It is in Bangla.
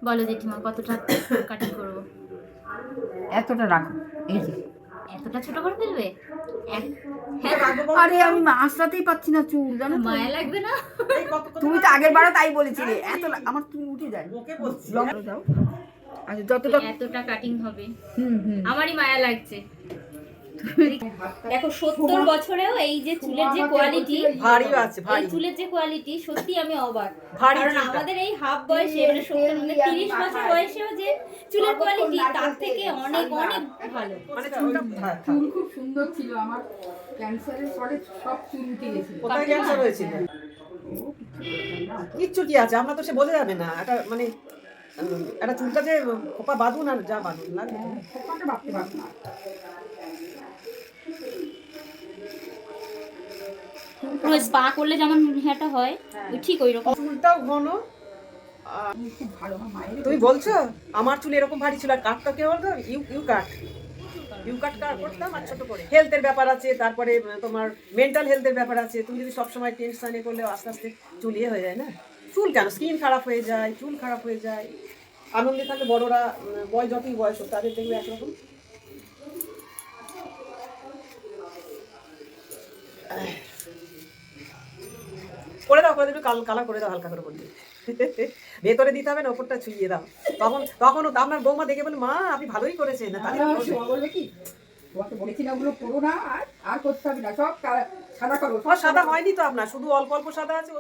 বলো জেঠিমা কতটা কাটিং করবো? এতটা রাখো, এই যে এতটা ছোট করে ফেলবে? আরে আমি আঁচড়াতেই পাচ্ছি না চুল, জানো তো। মায়া লাগবে না? তুমি তো আগের বারও তাই বলেছিলে, এত আমার চুল উঠে যায়। যাও আচ্ছা, যতটা এতটা কাটিং হবে? হুম। আমারই মায়া লাগছে। দেখো 70 বছরেও এই যে চুলের যে কোয়ালিটি, ভারী আছে, এই ভারী চুলের যে কোয়ালিটি, সত্যি আমি অবাক। ভারী কারণ চুলটা। আমাদের এই হাফ বয়সে মানে 70 মানে 30 বছর বয়সেও যে চুলের কোয়ালিটি তার থেকে অনেক অনেক ভালো। মানে চুলটা চুল খুব সুন্দর ছিল আমার। ক্যান্সারের পরে সব চুল উঠে গেছিল। কোথায় ক্যান্সার হয়েছিল? কিচ্ছু কি আছে, আমরা তো সে বোঝা যাবে না। একটা মানে একটা চুলটা যে খোপা বাঁধুন আর যা বাঁধুন লাগে। খোপাটা বাঁধতে পারবো না। পুরো স্পা করলে যেমন হেয়ারটা হয় ওই ঠিক ওই রকম। চুলটাও ঘন। খুব ভালো আমার মায়ের। তুমি বলছো আমার চুল এরকম ভারী ছিল, আর কাটটা কে বলতো? ইউ কাট করতাম আর ছোট করে। হেলথের ব্যাপার আছে, তারপরে তোমার মেন্টাল হেলথের ব্যাপার আছে। তুমি যদি সবসময় টেনশনে করলে আস্তে আস্তে চুল ইয়ে হয়ে যায় না। চুল কেন, স্কিন খারাপ হয়ে যায়, চুল খারাপ হয়ে যায়। আনন্দে থাকলে বড়রা, যতই বয়স হোক তাদের দেখবে একরকম। করে দাও, কালার করে দাও, হালকা করে বলতে ভেতরে দিতে হবে না, ওপরটা ছুঁয়ে দাও। তখন আপনার বৌমা দেখে বলে, মা আপনি ভালোই করেছেন। বলবে কি, তোমাকে বলেছি না ওগুলো করো না, আর করতে হবে না, সব সাদা করো। সাদা হয়নি তো আপনার, শুধু অল্প অল্প সাদা আছে।